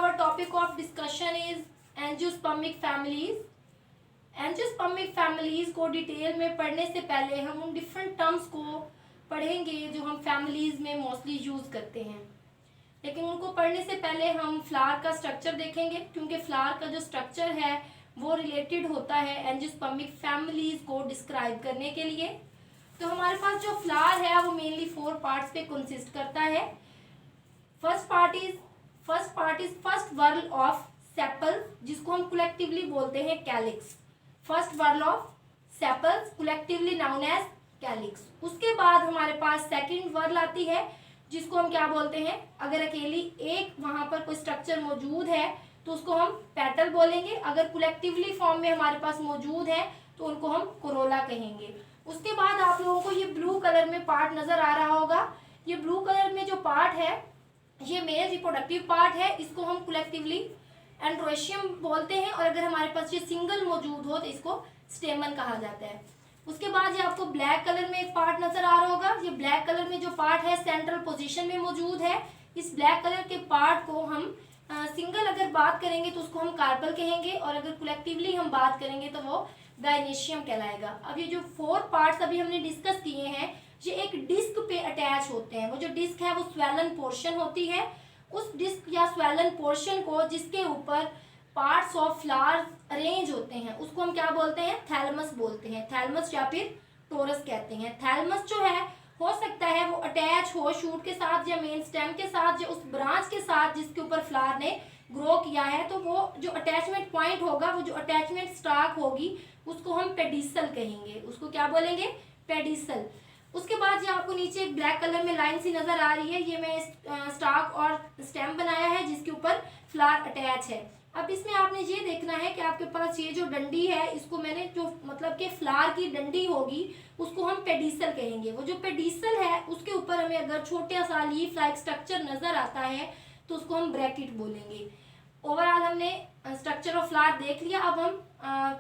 our topic of discussion is angiospermic families. Angiospermic families को detail में पढ़ने से पहले हम उन डिफरेंट टर्म्स को पढ़ेंगे जो हम फैमिलीज में मोस्टली यूज करते हैं, लेकिन उनको पढ़ने से पहले हम फ्लावर का स्ट्रक्चर देखेंगे, क्योंकि फ्लावर का जो स्ट्रक्चर है वो रिलेटेड होता है एंजियोस्पर्मिक फैमिलीज को डिस्क्राइब करने के लिए। तो हमारे पास जो फ्लावर है वो मेनली 4 पार्ट्स पे कंसिस्ट करता है। First part is first whorl of sepal, जिसको हम कलेक्टिवली बोलते हैं calyx. First whorl of sepals collectively known as calyx. उसके बाद हमारे पास सेकंड वर्ल आती है, जिसको हम क्या बोलते हैं, अगर अकेली एक वहां पर कोई स्ट्रक्चर मौजूद है तो उसको हम पेटल बोलेंगे, अगर कलेक्टिवली फॉर्म में हमारे पास मौजूद है तो उनको हम कोरोला कहेंगे। उसके बाद आप लोगों को ये ब्लू कलर में पार्ट नजर आ रहा होगा। ये ब्लू कलर में जो पार्ट है ये मेल रिप्रोडक्टिव पार्ट है, इसको हम कलेक्टिवली एंड्रोशियम बोलते हैं, और अगर हमारे पास ये सिंगल मौजूद हो तो इसको स्टेमन कहा जाता है। उसके बाद ये आपको ब्लैक कलर में एक पार्ट नजर आ रहा होगा। ये ब्लैक कलर में जो पार्ट है सेंट्रल पोजीशन में मौजूद है। इस ब्लैक कलर के पार्ट को हम सिंगल अगर बात करेंगे तो उसको हम कार्पल कहेंगे, और अगर कलेक्टिवली हम बात करेंगे तो वो गायनेशियम कहलाएगा। अब ये जो 4 पार्ट्स अभी हमने डिस्कस किए हैं ये एक डिस्क पे अटैच होते हैं। वो जो डिस्क है वो स्वेलन पोर्शन होती है। उस डिस्क या स्वेलन पोर्शन को जिसके ऊपर पार्ट्स ऑफ फ्लावर अरेंज होते हैं उसको हम क्या बोलते हैं, थैलमस बोलते हैं। थैलमस या फिर टोरस कहते हैं। थैलमस जो है हो सकता है वो अटैच हो शूट के साथ या मेन स्टेम के साथ या उस ब्रांच के साथ जिसके ऊपर फ्लावर ने ग्रो किया है, तो वो जो अटैचमेंट पॉइंट होगा, वो जो अटैचमेंट स्टाक होगी उसको हम पेडिसल कहेंगे। उसको क्या बोलेंगे, पेडिसल। उसके बाद ये आपको नीचे एक ब्लैक कलर में लाइन सी नजर आ रही है, ये मैं स्टाक और स्टेम बनाया है जिसके ऊपर फ्लावर अटैच है। अब इसमें आपने ये देखना है कि आपके पास ये जो डंडी है इसको मैंने जो मतलब कि फ्लावर की डंडी होगी उसको हम पेडिसल कहेंगे। वो जो पेडिसल है उसके ऊपर हमें अगर छोटा सा लीफ लाइक स्ट्रक्चर नजर आता है तो उसको हम ब्रैकेट बोलेंगे। ओवरऑल हमने स्ट्रक्चर ऑफ फ्लावर देख लिया। अब हम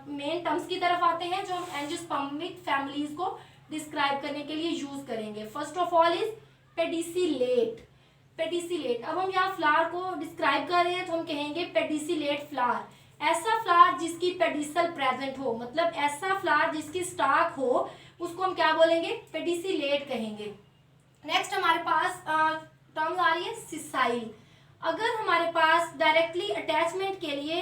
मेन टर्म्स की तरफ आते हैं जो हम एंजियोस्पर्मिक फैमिलीज को डिस्क्राइब करने के लिए यूज करेंगे। First of all is pedicellate. Pedicellate, अब हम यहाँ फ्लावर को डिस्क्राइब कर रहे हैं तो हम कहेंगे पेडिसिलेट फ्लावर। ऐसा फ्लावर जिसकी पेडिसल प्रेजेंट हो, मतलब ऐसा फ्लावर जिसकी स्टाक हो, उसको हम क्या बोलेंगे, पेडिसिलेट कहेंगे। नेक्स्ट हमारे पास टर्म आ रही है सिसाइल। अगर हमारे पास डायरेक्टली अटैचमेंट के लिए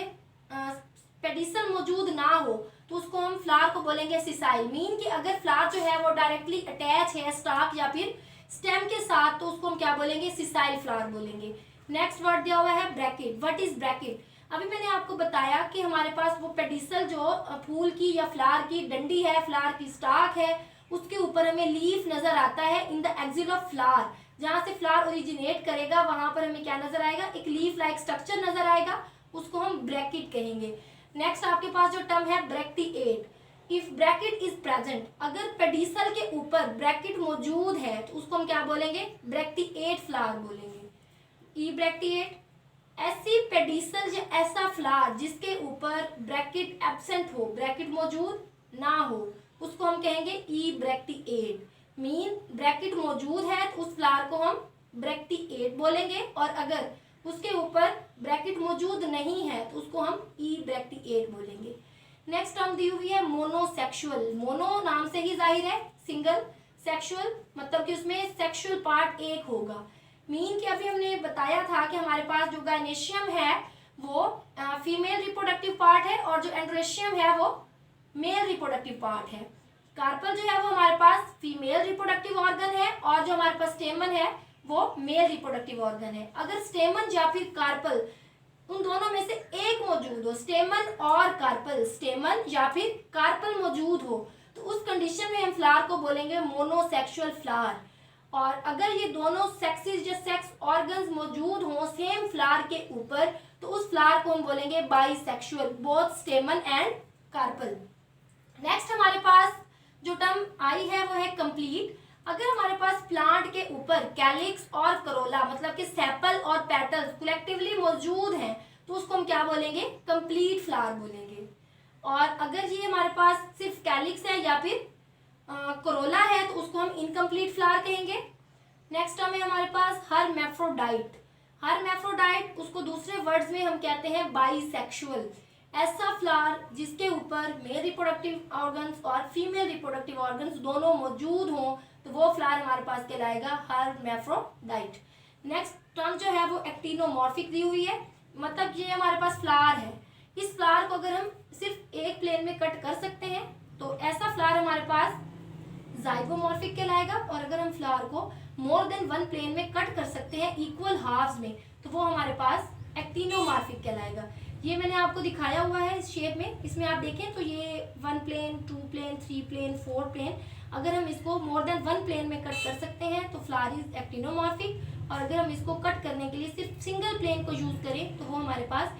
पेडिसल मौजूद ना हो तो उसको हम फ्लावर को बोलेंगे सिसाइल। मीन कि अगर फ्लावर जो है वो डायरेक्टली अटैच है स्टाक या फिर स्टेम के साथ तो उसको हम क्या बोलेंगे, सिसाइल फ्लावर बोलेंगे। नेक्स्ट वर्ड दिया हुआ है ब्रैकेट। What is bracket? अभी मैंने आपको बताया कि हमारे पास वो पेडिसल जो फूल की या फ्लावर की डंडी है, फ्लावर की स्टाक है, उसके ऊपर हमें लीफ नजर आता है in the axil of flower. जहां से फ्लावर ओरिजिनेट करेगा वहां पर हमें क्या नजर आएगा, एक लीफ लाइक स्ट्रक्चर नजर आएगा, उसको हम ब्रैकेट कहेंगे। नेक्स्ट आपके पास जो टर्म है bracteate. If bracket is present, अगर पेडिसल के ऊपर ब्रैकेट मौजूद है तो उसको हम क्या बोलेंगे, ब्रैक्टिएट फ्लावर बोलेंगे। ई ब्रैक्टिएट। ऐसी पेडिसल या ऐसा फ्लावर जिसके ऊपर ब्रैकेट एब्सेंट हो, ब्रैकेट मौजूद ना हो, उसको हम कहेंगे ई ब्रैक्टिएट। मीन ब्रैकेट मौजूद है तो उस फ्लावर को हम ब्रैक्टिएट बोलेंगे, और अगर उसके ऊपर ब्रैकेट मौजूद नहीं है तो उसको हम ई ब्रैक्टिएट बोलेंगे। नेक्स्ट टर्म दी हुई है मोनोसेक्सुअल। मोनो नाम से ही जाहिर है सिंगल, सेक्सुअल मतलब कि उसमें सेक्सुअल पार्ट एक होगा। मीन कि अभी हमने बताया था कि हमारे पास जो गायनेशियम है वो फीमेल रिप्रोडक्टिव पार्ट है और जो एंड्रोशियम है वो मेल रिप्रोडक्टिव पार्ट है। कार्पल जो है वो हमारे पास फीमेल रिप्रोडक्टिव ऑर्गन है, और जो हमारे पास स्टेमन है वो मेल रिप्रोडक्टिव ऑर्गन है। अगर स्टेमन या फिर कार्पल उन दोनों में से एक मौजूद हो, स्टेमन और कार्पल, स्टेमन या फिर कार्पल मौजूद हो, तो उस कंडीशन में हम फ्लावर को बोलेंगे मोनोसेक्सुअल फ्लावर। और अगर ये दोनों सेक्सेस या सेक्स ऑर्गन्स मौजूद हों सेम फ्लावर के ऊपर तो उस फ्लावर को हम बोलेंगे bisexual, both stamen and carpel. Next हमारे पास जो टर्म आई है वो है कंप्लीट। अगर हमारे पास प्लांट के ऊपर कैलिक्स और करोला मतलब कि सेपल और पेटल्स कलेक्टिवली मौजूद हैं तो उसको हम क्या बोलेंगे, कंप्लीट फ्लावर बोलेंगे। और अगर ये हमारे पास सिर्फ कैलिक्स है या फिर करोला है तो उसको हम इनकम्प्लीट फ्लावर कहेंगे। नेक्स्ट टर्म है हमारे पास हर्मैफ्रोडाइट। हर्मैफ्रोडाइट, उसको दूसरे वर्ड्स में हम कहते हैं बाइसेक्सुअल। ऐसा फ्लावर जिसके ऊपर मेल रिप्रोडक्टिव ऑर्गन्स और फीमेल रिप्रोडक्टिव ऑर्गन्स दोनों मौजूद हों, तो वो फ्लावर हमारे पास कहलाएगा हर्मैफ्रोडाइट। नेक्स्ट टर्म जो है वो एक्टिनोमॉर्फिक दी हुई है, मतलब ये हमारे पास फ्लावर है, इस फ्लावर को अगर हम सिर्फ एक प्लेन में कट कर सकते हैं तो ऐसा फ्लावर हमारे पास जाइगोमॉर्फिक कहलाएगा, और अगर हम फ्लावर को मोर देन वन प्लेन में कट कर सकते हैं इक्वल हाफ्स में, तो वो हमारे पास एक्टिनोमॉर्फिक कहलाएगा। ये मैंने आपको दिखाया हुआ है इस शेप में, इसमें आप देखें तो ये 1 प्लेन, 2 प्लेन, 3 प्लेन, 4 प्लेन, अगर हम इसको मोर देन वन प्लेन में कट कर सकते हैं तो फ्लावर इज एक्टिनोमॉर्फिक, और अगर हम इसको कट करने के लिए सिर्फ सिंगल प्लेन को यूज करें तो वो हमारे पास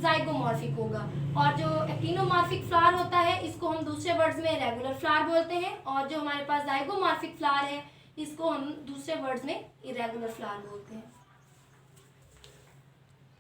जाइगोमॉर्फिक होगा। और जो एक्टिनोमॉर्फिक फ्लावर होता है इसको हम दूसरे वर्ड्स में रेगुलर फ्लावर बोलते हैं, और जो हमारे पास जाइगोमॉर्फिक फ्लावर है इसको हम दूसरे वर्ड्स में इरेगुलर फ्लावर बोलते हैं।